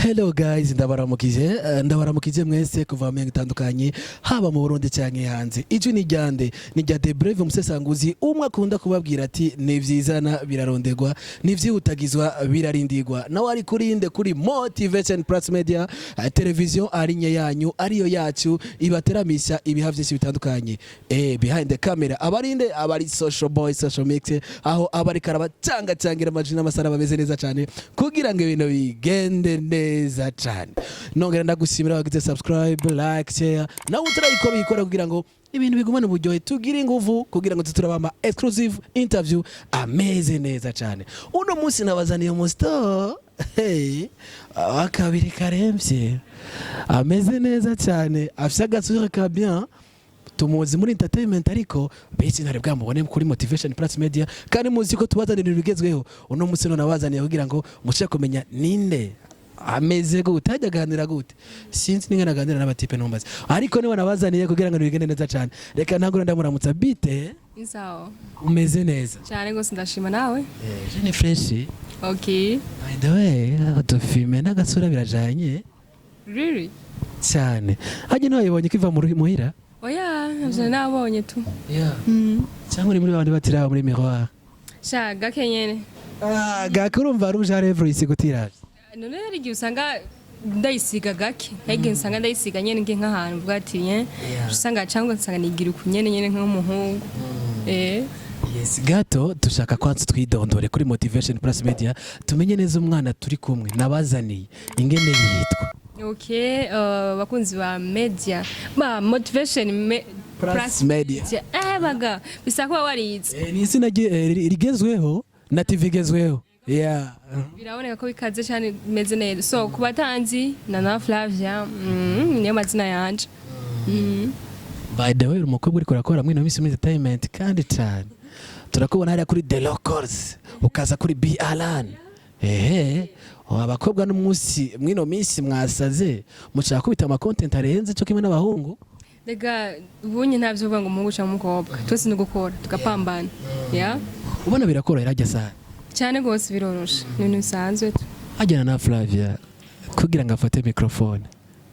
Hello guys, ndabaramukije mwese kuva mu ntandukanye haba mu Burundi cyangwa hanze. Ijwi ni ryande, ni rya The Brave umusesanguzi umwe akunda kubabwira ati ni vyizana birarondegwa, ni vyihutagizwa birarindigwa. Nawe ari kurinde kuri Motivation Plus Media, television arinye yanyu, ariyo yacu ibateramisha ibiha byinshi bitandukanye. Behind the camera abarinde abari social boy, social mix, aho abari karabatanga cangira amajina amasara bameze neza cyane kugira ngo ibintu bigende neza cyane. Nongera ndagushimira wagize subscribe, like, share nawe utarayikora bikora kugira ngo ibintu bigumane uburyohe tugire ingufu kugira ngo tuturabama exclusive interview ameze neza cyane. Uno munsi nabazaniye umusto akabiri karemvye ameze neza cyane afite agasura ka bien tumuzi muri entertainment ariko bese ntare bwamubone kuri Motivation Plus Media kandi muzi ko tubazanira ibigezweho. Uno munsi no nabazaniye kugira ngo mushe kumenya ninde ameze gute ajyaganira gute sinzi ninga naganira n'abatipe nombaza ariko niwe nabazaniye kugira ngo bigende neza cyane. Reka ntagura ndamuramutsa bite Isawa umeze neza cyane gose ndashima nawe je ni fresh. Okay, by the way utofime n'agasura birajanye really cyane haje nawe yibonye kiva muhira. Oya nje nabonye tu cyangwa uri muri bandi batira muri miroir shaga kenyene gakurumva ruje every sigutira none yari giye usanga ndayisiga gake hege nsanga ndayisiga nyene nge nk'ahantu vuga ati usanga cyangwa nsanga nigira ukunyene nyene nk'umuhungu yes gato dushaka kwanza twidondore kuri Motivation Plus Media tumenye neza umwana turi kumwe nabazaniye ingene yitwa. Okay, bakunzi ba media ba Motivation Plus Media baga bisakwa warize ni izina rigezweho na TV igezweho. Biraboneka ko bikaze cyane meze neza. So kubatanzi na Flavia niyo mazina yanje. By the way umukobwa uri kurakora mwino misi entertainment kandi cyane turakubona hari kuri The Locals ukaza kuri B Alan abakobwa n'umunsi mwino misi mwasaze mushaka kubita ama content arenze cyo kimwe n'abahungu. Dega ubunye ntavyo uvuga ngo umuhungu cyangwa umukobwa twese ni gukora tukapambana ubona birakora irajya sana cyane gose biroroshe n'ibintu bisanzwe ajyana na Flavia kugira ngo afate microphone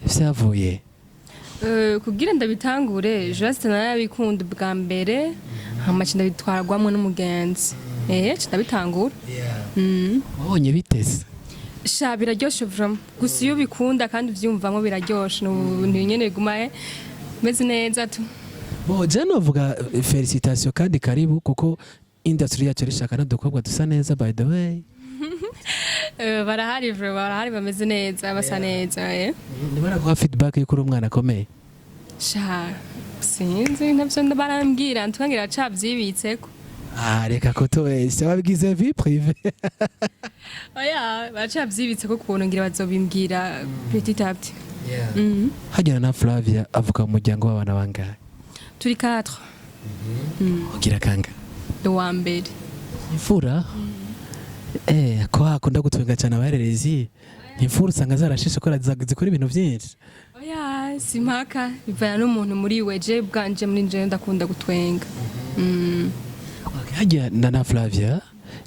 vyavuye kugira ndabitangure just narabikunda bwa mbere hamacinda bitwarwamwe n'umugenzi ndabitangura wabonye biteze sha biraryoshe vraiment gusa iyo bikunda kandi uvyumvamo biraryoshe ni nyene bigumaye meze neza tu boje novuga felicitation kandi karibu kuko industry yacu rishaka n'udukobwa dusa neza. By the way barahari bameze neza basa neza nibara guha feedback yuko uri umwana akomeye sha sinzi ntabyo ndabarambwira ntukangira cavyibitseko reka ko to wese wabigize vie prive oya bacavyibitseko kuntu ngira bazobimbwira petit à petit. hajyana na Flavia avuka mu muryango w'abana bangahe? Turi 4. ugira kanga wa mbere imfura ko hakunda gutwenga cyane abarerezi imfura usanga zarashishe ko zikora ibintu byinshi. Oya simpaka bivana n'umuntu muri weje bwanje muri nje ndakunda gutwenga. hajyana na Flavia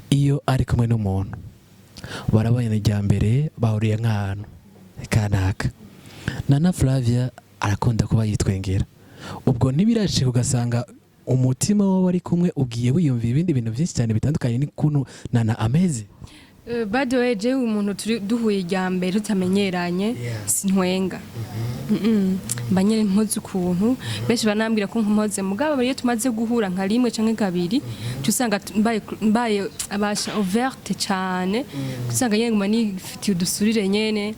iyo ari kumwe n'umuntu barabonye n'ijya mbere bahuriye nk'ahantu kanaka na Flavia arakunda kuba yitwengera ubwo ntibirashika ugasanga umutima wawe ari kumwe ugiye wiyumvira ibindi bintu byinshi cyane bitandukanye n'ukuntu nana ameze. By the way je umuntu turi duhuye ijya mbere tutamenyeranye sintwenga banyere mpoze ukuntu benshi banambwira ko nkomoze mugabo iyo tumaze guhura nka rimwe canke kabiri tusanga mbaye abasha ouverte cyane tusanga yenge mani fiti udusurire nyene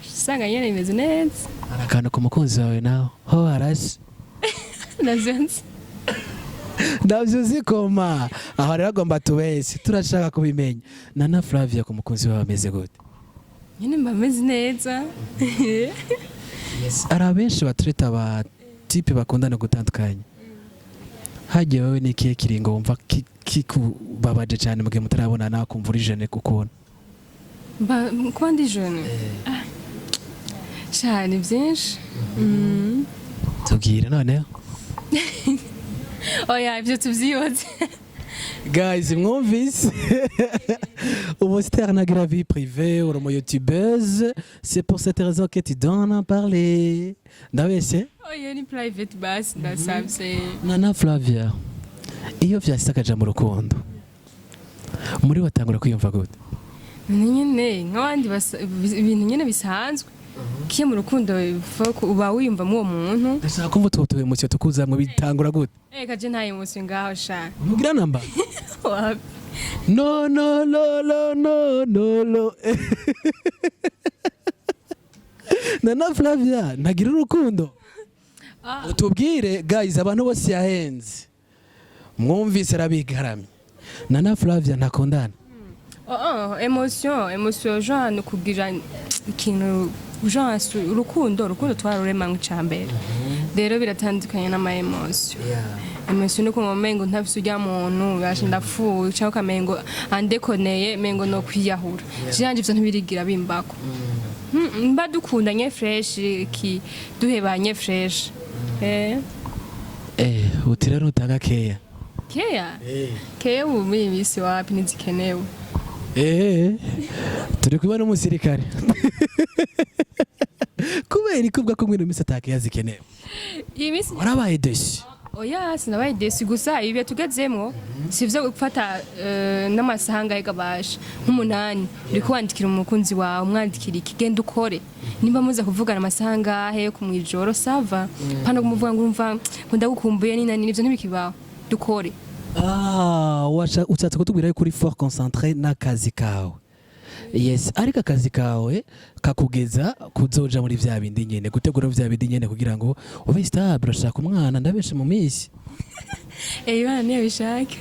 usanga nyene imeze neza arakana ku mukunzi wawe nawe ho haraje nazenze ndavyo zikoma aho rero agomba tubese turashaka kubimenya. na Flavia ku mukunzi wawe ameze gute? nyene mbameze neza ara benshi batureta aba type bakundana gutandukanye hagiye wowe n'ikihe kiringo wumva kikubabaje cyane mugihe mutarabona nawe kumva uri jeune kukona kuba ndi jeune cyane byinshi tubwire noneho oya ibyo tubyiyoze Guys, mwumvise Umustar nagira vie privée ou youtubeuse, c'est pour cette raison que tu donnes à parler. Ndabese? Oya ni private basi ndasabye. Nana Flavia. Iyo vyashitse akaja mu rukundo. Muri watangura kwiyumva gute? Nyine nk'abandi ibintu nyine bisanzwe. Kiye mu rukundo uba wiyumva mu uwo muntu. Ndashaka kumva tutuye mu cyo tukuzamwe bitangura gute? Kaje nta emotion ngaho sha. Mugira namba? No. Nana Flavia, nagira urukundo. Utubwire guys abantu bose yahenze. Mwumvise arabigaramye. Nana Flavia ntakondana. Emotion Jean kugira ikintu Jean urukundo twarurema nk'icambere. Rero biratandukanye n'ama emotion. Emotion nuko momengo ntafise ujya muntu yaje ndapfuye cyangwa kamengo andekoneye mengo no kwiyahura. Janje ivyo ntibirigira bimbako. Mba dukundanye fresh ki duhebanye fresh. Utira nutanga keya. Keya? Keya ubu muri bisi wapi nizikenewe. Turi kuba n'umusirikare. Kubera ikubwa ko mwino misi atake yazikenewe. Imisi warabaye deshi. Oya sinabaye deshi gusa ibi tugezemwo sivyo gufata n'amasahanga y'igabasha nk'umunani uri kwandikira umukunzi wawe umwandikira ikigenda ukore nimba muze kuvugana amasahanga he ku mwijoro sava pano kumuvuga ngo umva ngo ndagukumbuye nina nivyo ntibikibaho dukore. Ushatse kutubwira yuko uri fort concentré n'akazi kawe. Yes, ariko akazi kawe kakugeza kuzoja muri vya bindi nyene gutegura vya bindi nyene kugira ngo ube stable urashaka umwana ndabeshe mu misi. Bana niyo bishaka.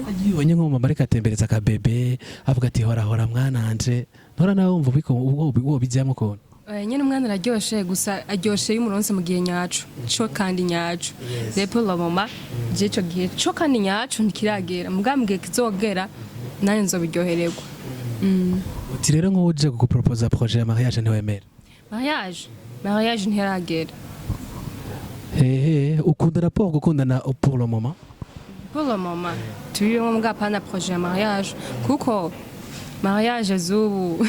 Agibonye nko mama ariko atembereza ka bebe avuga ati hora mwananje ntora nawe umva biko uwo bijyamo ko. Nyene umwana araryoshe gusa aryoshe y'umuronse mu gihe nyacu cyo kandi nyacu. Repo la mama je cyo gihe cyo kandi nyacu ntikiragera mugambwe kizogera nanye nzobiryohererwa. Uti rero nko uje gupropose projet ya mariage ntiwemera? Mariage ntiragera. Ukunda rapport gukundana pour le moment? Pour le moment turi mu mga pana projet ya mariage kuko mariage zubu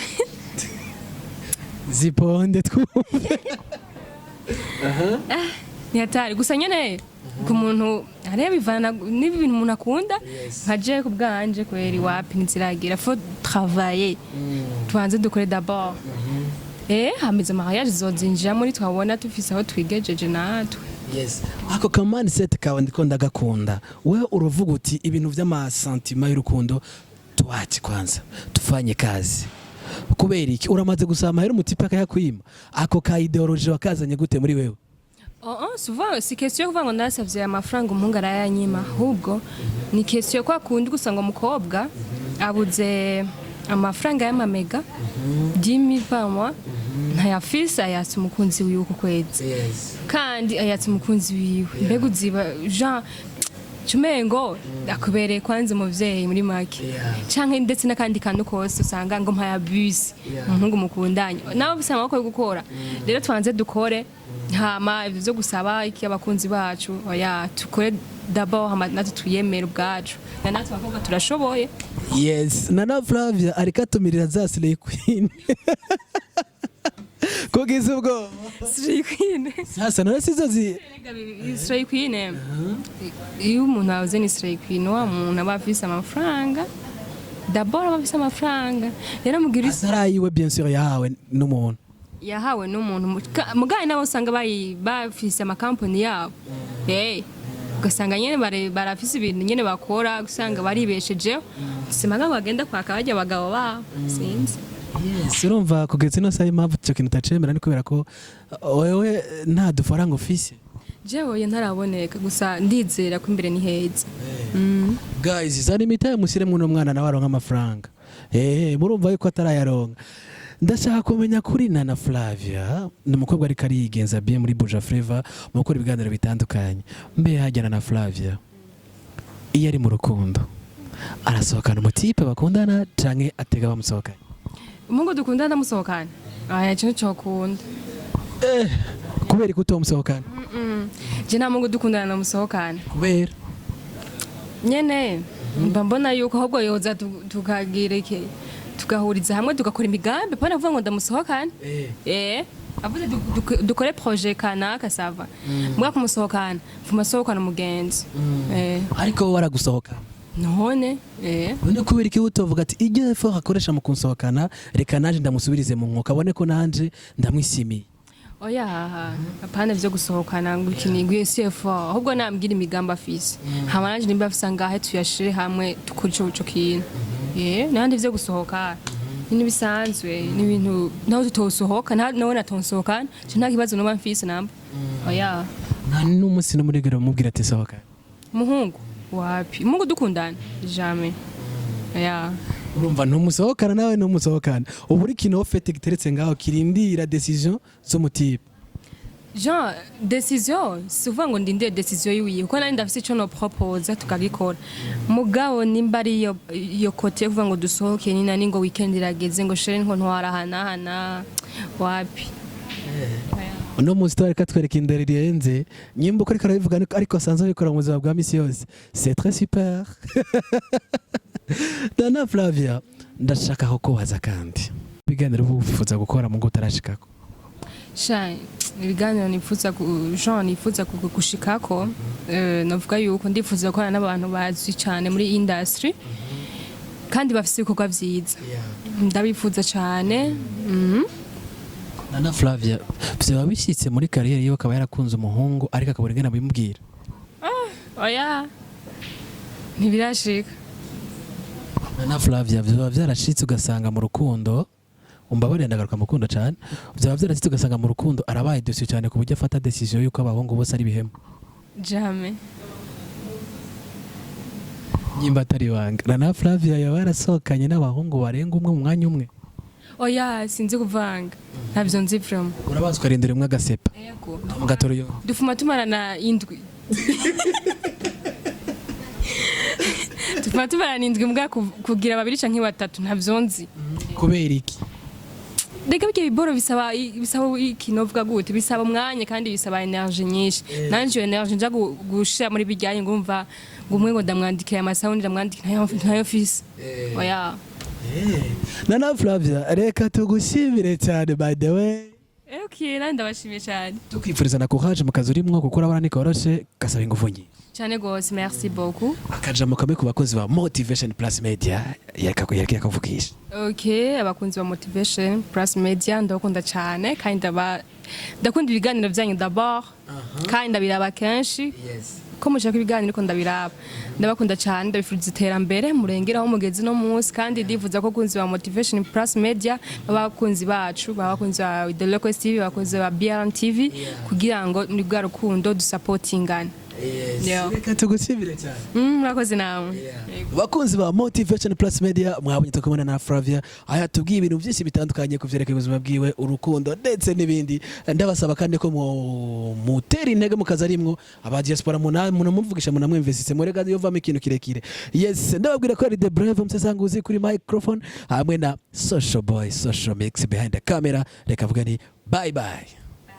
ziponde twumve. Ni hatari gusa nyene ku muntu areba ivana n'ibintu umuntu akunda nkaje ku bwanje kweri wapi nziragira faut travailler tubanze dukore d'abord hamize mariage zozinjira muri twabona tufise aho twigejeje natwe. Yes, ako kamani set kawe ndiko ndagakunda wewe uruvuga uti ibintu vy'ama sentiment y'urukundo tuwache kwanza tufanye kazi kubera iki uramaze gusama hero umutipe akayakwima ako ka ideology wakazanye gute muri wewe? Souvent si question kuvuga ngo ndasavye amafaranga umunga arayanyima ahubwo ni question kwa kundi gusanga umukobwa abuze amafaranga y'amamega 10,000 par mois ntayafise ayatse umukunzi wiwe ku kwezi kandi ayatse umukunzi wiwe mbega uziba Jean Chumengo akubereye kwanze muvyeyi muri make canke ndetse nakandi kantu kose usanga ngo mpaya bus umuntu mukundanye nawe bisama ko gukora rero twanze dukore hama ivyo gusaba iki abakunzi bacu oya tukore d'abord hama natwe tuyemera ubwacu natwe bakobwa turashoboye. Yes, Nana Flavia ariko atumirira za Slay Queen. Kugeza ubwo Slay Queen sasa none sizozi Slay Queen iyo umuntu avuze ni Slay Queen wa muntu abafise amafaranga d'abord abafise amafaranga rero mugira isarayiwe bien sûr yahawe n'umuntu mugaye nabo usanga bafise amakampani yabo ugasanga nyene barafise ibintu nyene bakora usanga baribesheje simaga bagenda kwaka bajya abagabo babo sinzi. Yes, urumva kugeza ino saha impamvu cyo kintu utacemera ni kubera ko wewe nta dufaranga ufise. Jewe ntaraboneka gusa ndizera ko imbere ni heza. Guys, zani mitaye musire mwe no mwana nawe aronka amafaranga. Murumva yuko atarayaronka. Ndashaka kumenya kuri Nana Flavia n'umukobwa ari karigenza bien muri Buja Flavor mu gukora ibiganiro bitandukanye. Mbe hajyana na Flavia iyo ari mu rukundo arasohokana umutipe bakundana canke atega bamusohokana? Umungu dukundana musohokana kintu cyokunda kubera ko je nta mungu dukundana na musohokana kubera nyene mba mbona yuko ahubwo yoza tukagireke tugahuriza hamwe tugakora imigambi pana kuvuga ngo ndamusohokane avuze dukore projet kanaka sava mbwa kumusohokana fumasohokana umugenzi ariko waragusohoka none none kubera iki utovuga ati ijye effort akoresha mu kunsohokana reka naje ndamusubirize mu nkoka abone ko nanje ndamwishimiye oya apana vyo gusohokana ngo ikinigwe CFO ahubwo nambwira imigambi afise hama naje nimba afisa ngahe tuyashire hamwe tukuri cyo kintu nandi vyo gusohoka ni bisanzwe ni ibintu naho tutosohoka nawe natonsohokana nta kibazo no bamfise namba oya nta n'umunsi no muregero mubwira ati sohoka muhungu wapi mungu dukundana jamais oya urumva ntumusohokana nawe ntumusohokana ubu uri kino fete giteretse ngaho kirindira decision zo mutipe Jean decision souvent ngo ndinde decision yiwe kuko nari ndafise ico no propose tukagikora mugabo nimba ari yo kote kuvuga ngo dusohoke ni nani ngo weekend irageze ngo shere nko ntwarahana wapi uno munsi twareka twereka indero rirenze nyimba uko ariko arabivuga ariko asanzwe abikora mu buzima bwa misi yose c'est très super Dana Flavia ndashaka ko kubaza kandi biganiro ubifuza gukora mu ngo utarashikako Shai ibiganiro nifuza Jean nifuza gushikako navuga yuko ndifuza gukorana n'abantu bazwi cyane muri industry kandi bafise ibikorwa vyiza ndabifuza cyane Dana Flavia byaba bishitse muri career yiwe akaba yarakunze umuhungu ariko akabura ingene abimubwira oya ntibirashika Dana Flavia byaba byarashitse ugasanga mu rukundo umbabarira ndagaruka mu rukundo cyane byaba byarashitse ugasanga mu rukundo arabaye dossier cyane ku buryo afata decision yuko abahungu bose ari bihemu jamais nyimba atari wanga Dana Flavia yaba yarasohokanye n'abahungu barenga umwe mu mwanya umwe oya sinzi kuvanga ntabyo nzi from urabazwa arindira umwe agasepa yego mugatoro yo dufuma tumarana indwi dufuma tumarana indwi mbwa kugira babiri canke batatu ntabyo nzi kubera iki Dega bike biboro bisaba ikinovuga gute bisaba umwanya kandi bisaba energy nyinshi nanje energy nja gushira muri bijyanye ngumva ngumwe ngo ndamwandikira amasound ndamwandikira ntayo fisi oya Dana Flavia reka tugushimire cyane by the way okay nandi ndabashimiye cyane tukwifuriza na courage mu kazi urimwo kuko urabona ni koroshe gasaba ingufu nyinshi cyane gose merci beaucoup akajamo kamwe ku bakozi ba Motivation Plus Media yereka kuvugisha okay abakunzi ba Motivation Plus Media ndakunda cyane kandi ndakunda ibiganiro byanyu d'abord kandi ndabiraba kenshi ko mushaka ibiganiro ko ndabiraba ndabakunda cyane ndabifuriza iterambere murengeraho mugezi no munsi kandi ndifuza ko kunzi ba Motivation Plus Media babakunzi bacu babakunzi ba The Local TV babakunzi ba BRN TV kugira ngo ni bwa rukundo dusupportingane reka tugushimire cyane murakoze nawe bakunzi ba Motivation Plus Media mwabonye tukumana na Flavia aya tubwiye ibintu byinshi bitandukanye kuvyerekeye ubuzima bwiwe urukundo ndetse n'ibindi ndabasaba kandi ko mutera intege mu kazi arimwo aba diaspora munamuvugisha munamwemvesise murega yovamo ikintu kirekire yes ndababwira ko ari The Brave msesanguzi kuri microphone hamwe na Social Boy Social Mix behind the camera reka vuga ni bye bye